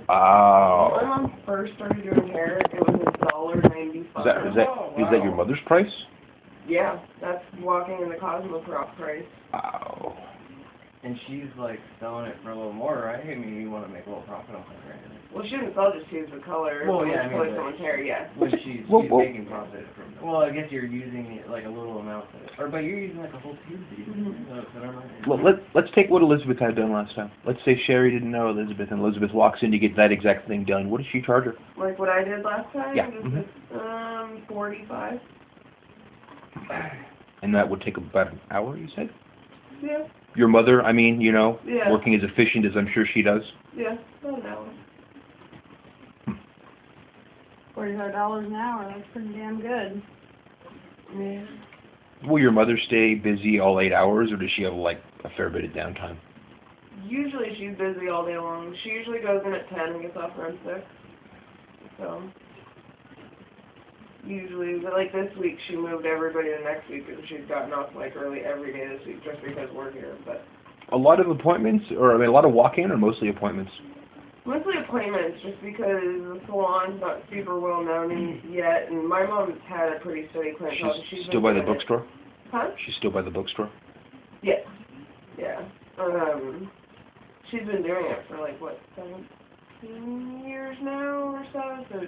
Wow. When my mom first started doing hair, it was $1.95. Is that your mother's price? Yeah, that's walking in the Cosmoprop price. Wow. And she's like selling it for a little more, right? I mean, you want to make a little profit off it, right? Well, she didn't sell just to the color. Well, yeah, I mean, color but someone's hair, yeah. When she's making profit from. Well, I guess you're using like a little amount, but you're using like a whole tube. Well, let's take what Elizabeth had done last time. Let's say Sherry didn't know Elizabeth, and Elizabeth walks in to get that exact thing done. What does she charge her? Like what I did last time? Yeah. $45. And that would take about an hour, you said? Yeah. Your mother, I mean, you know, Yeah. working as efficient as I'm sure she does. Yeah, about an hour. $45 an hour, that's pretty damn good. Yeah. Will your mother stay busy all 8 hours, or does she have, like, a fair bit of downtime? Usually she's busy all day long. She usually goes in at 10 and gets off around 6. So, usually, but like this week, she moved everybody to next week because she's gotten off like early every day this week just because we're here. But A lot of appointments, or I mean, a lot of walk-in, or mostly appointments? mostly appointments, just because the salon's not super well known yet, and my mom's had a pretty steady clientele. She's still by the bookstore? Huh? She's still by the bookstore? Yes. Yeah. She's been doing it for like, what, 17 years now or so? So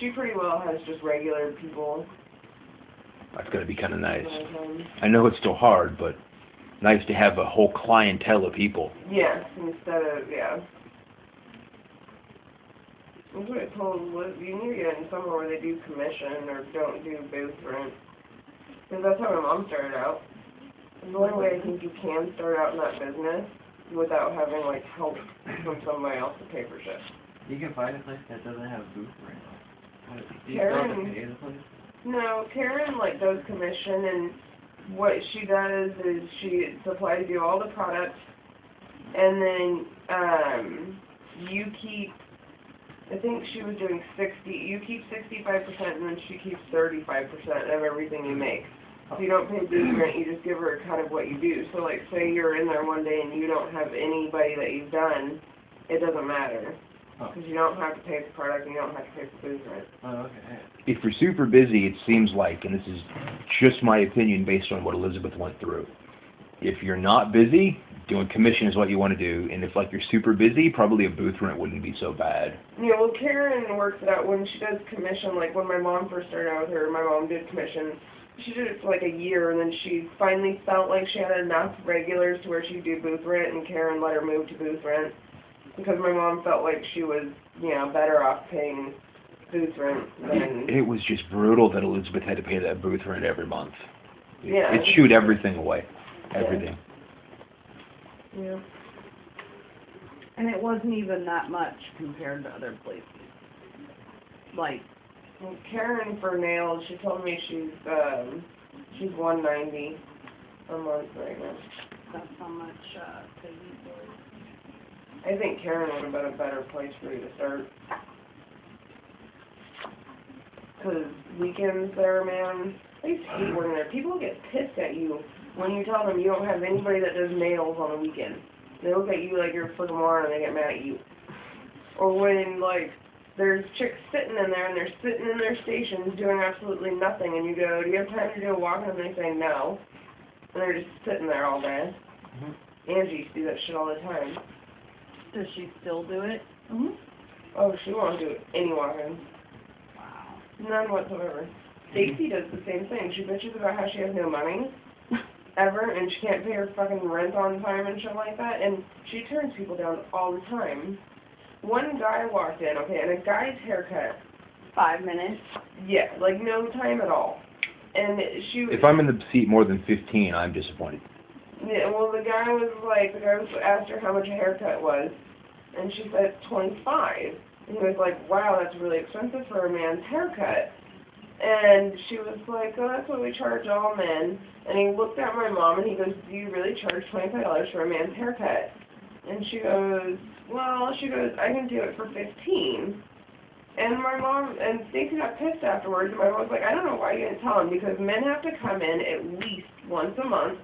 she pretty well has just regular people. That's got to be kind of nice. I know it's still hard, but nice to have a whole clientele of people. Yes, instead of, yeah. That's what I told Liz. You need to get in somewhere where they do commission or don't do booth rent. Because that's how my mom started out. And the only way I think you can start out in that business without having, like, help from somebody else to pay for shit. You can find a place that doesn't have booth rent. Do you still have to pay the place? No, Karen, like, does commission, and what she does is she supplies you all the products, and then, you keep, I think she was doing 60, you keep 65%, and then she keeps 35% of everything you make. So you don't pay booth rent, you just give her a cut of what you do. So, like, say you're in there one day and you don't have anybody that you've done, it doesn't matter. Because you don't have to pay for product and you don't have to pay for booth rent. Oh, okay. If you're super busy, it seems like, and this is just my opinion based on what Elizabeth went through, if you're not busy, doing commission is what you want to do, and if, like, you're super busy, probably a booth rent wouldn't be so bad. Yeah, well, Karen works it out when she does commission. Like, when my mom first started out with her, my mom did commission. She did it for like a year, and then she finally felt like she had enough regulars to where she'd do booth rent, and Karen let her move to booth rent. Because my mom felt like she was, you know, better off paying booth rent than... It was just brutal that Elizabeth had to pay that booth rent every month. Yeah. It chewed everything away. Everything. Yeah. And it wasn't even that much compared to other places. Like, Well, Karen for nails, she told me she's $190 a month right now. that's how much Peggy was. I think Karen would have been a better place for you to start. Because weekends there, man, I used to hate working there. People get pissed at you when you tell them you don't have anybody that does nails on the weekend. They look at you like you're a freaking moron and they get mad at you. Or when, like, there's chicks sitting in there and they're sitting in their stations doing absolutely nothing, and you go, do you have time to do a walk? And they say no. And they're just sitting there all day. Angie used to do that shit all the time. Does she still do it? Oh, she won't do any walking. Wow. None whatsoever. Stacy does the same thing. She bitches about how she has no money, ever, and she can't pay her fucking rent on time and shit like that, and she turns people down all the time. One guy walked in, okay, and a guy's haircut. 5 minutes. Yeah, like no time at all. And she was... If I'm in the seat more than 15, I'm disappointed. Yeah, well, the guy asked her how much a haircut was, and she said 25. And he was like, wow, that's really expensive for a man's haircut. And she was like, oh, that's what we charge all men. And he looked at my mom and he goes, do you really charge $25 for a man's haircut? And she goes, well, I can do it for $15. And my mom, and Stacy got pissed afterwards, and my mom was like, I don't know why you didn't tell him, because men have to come in at least once a month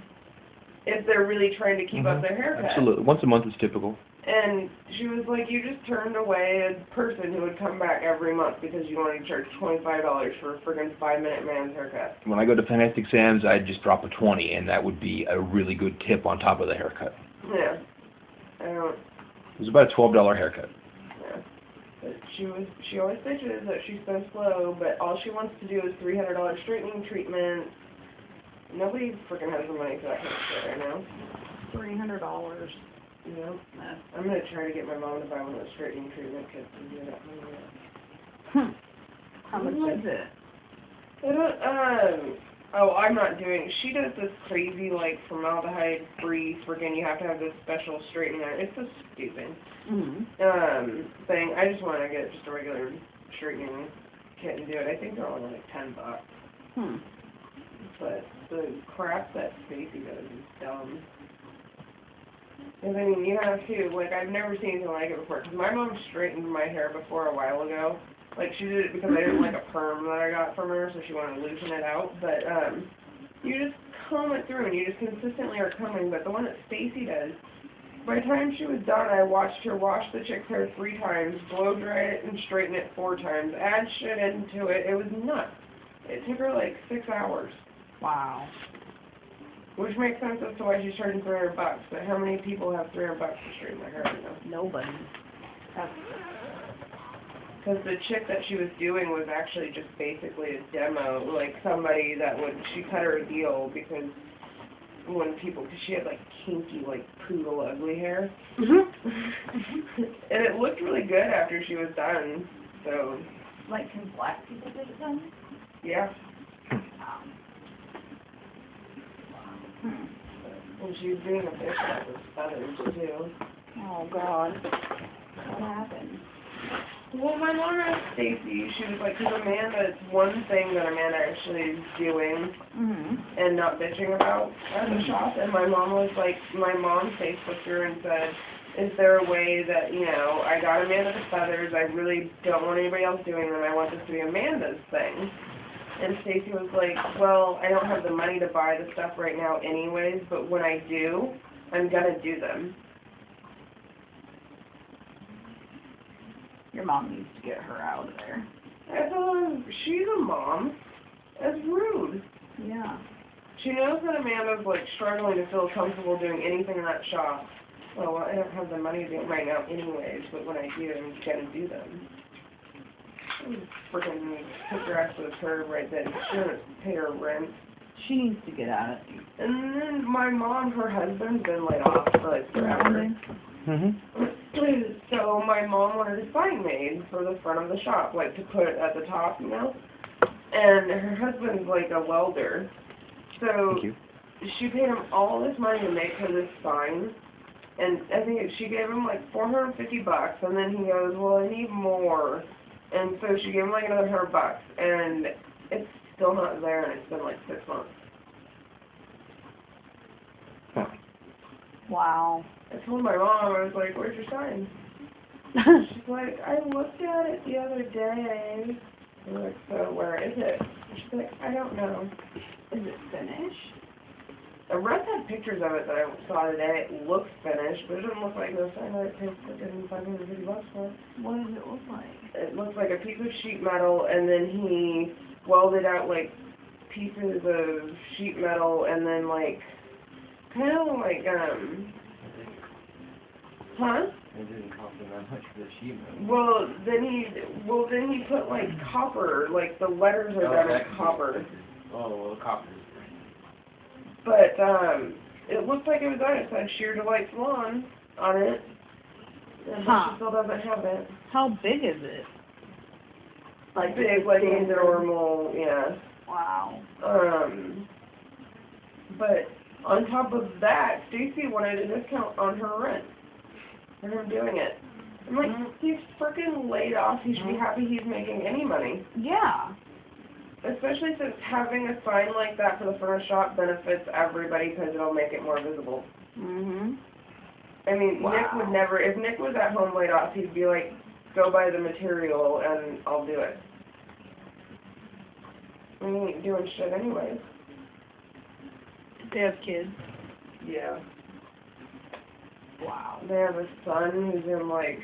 if they're really trying to keep up their haircut. Absolutely. Once a month is typical. And she was like, you just turned away a person who would come back every month because you wanted to charge $25 for a friggin' 5-minute man's haircut. When I go to Fantastic Sam's, I'd just drop a 20, and that would be a really good tip on top of the haircut. Yeah. I don't... It was about a $12 haircut. Yeah. But she always bitches that she's so slow, but all she wants to do is $300 straightening treatment. Nobody freaking has the money for that kind of shit right now. $300. Yeah. I'm gonna try to get my mom to buy one of those straightening treatment kits and do that one. How much is it? I don't, oh, I'm not doing, she does this crazy, like, formaldehyde-free friggin' you have to have this special straightening iron. It's so stupid. Thing. I just want to get just a regular straightening kit and do it. I think they're only like $10. But the crap that Stacy does is dumb. And I mean, you have to, like, I've never seen anything like it before. Because my mom straightened my hair before a while ago. Like, she did it because I didn't like a perm that I got from her, so she wanted to loosen it out. But, you just comb it through, and you just consistently are combing. But the one that Stacy does, by the time she was done, I watched her wash the chick's hair 3 times, blow dry it, and straighten it 4 times, add shit into it. It was nuts. It took her, like, 6 hours. Wow. Which makes sense as to why she's charging $300. But how many people have $300 to straighten their hair right now? Nobody. Because the chick that she was doing was actually just basically a demo, like somebody that would, she cut her a deal because when people, because she had like kinky, like poodle ugly hair. And it looked really good after she was done, so. Like, can black people get it done? Yeah. And she was being a bitch about the feathers, too. Oh, God. What happened? Well, my mom asked Stacy, she was like, because Amanda, it's one thing that Amanda actually is doing and not bitching about at the shop. And my mom was like, my mom Facebooked her and said, is there a way that, you know, I got Amanda the feathers, I really don't want anybody else doing them, I want this to be Amanda's thing. And Stacy was like, well, I don't have the money to buy the stuff right now anyways, but when I do, I'm going to do them. Your mom needs to get her out of there. I thought, she's a mom. That's rude. Yeah. She knows that Amanda's, like, struggling to feel comfortable doing anything in that shop. Well, I don't have the money to do it right now anyways, but when I do, I'm going to do them. Freaking put her ass to the curb right then. She doesn't pay her rent. She needs to get out of it. And then my mom, her husband's been laid off for like forever. So my mom wanted a sign made for the front of the shop, like to put it at the top, you know? And her husband's like a welder. So she paid him all this money to make her this sign. And I think she gave him like $450, and then he goes, well, I need more. And so she gave him like another $100, and it's still not there, and it's been like 6 months. Wow. I told my mom, I was like, where's your sign? She's like, I looked at it the other day. I'm like, so where is it? She's like, I don't know. Is it finished? Russ had pictures of it that I saw today. It looks finished, but it doesn't look like no sign that I paid freaking $550 for. What does it look like? It looks like a piece of sheet metal, and then he welded out like pieces of sheet metal, and then like kind of like huh? It didn't cost him that much for the sheet metal. Then he put like copper, like the letters are done in copper. Oh, well, copper. But it looked like it was on it. It said Sheer Delight Salon on it. And she still doesn't have it. How big is it? Like big, like a normal, yeah. Wow. But on top of that, Stacy wanted a discount on her rent for him doing it. I'm like, he's freaking laid off. He should be happy he's making any money. Yeah. Especially since having a sign like that for the front of shop benefits everybody because it'll make it more visible. I mean, Wow. Nick would never, if Nick was at home laid off, he'd be like, go buy the material and I'll do it. I mean, he ain't doing shit anyways. They have kids. Yeah. Wow. They have a son who's in like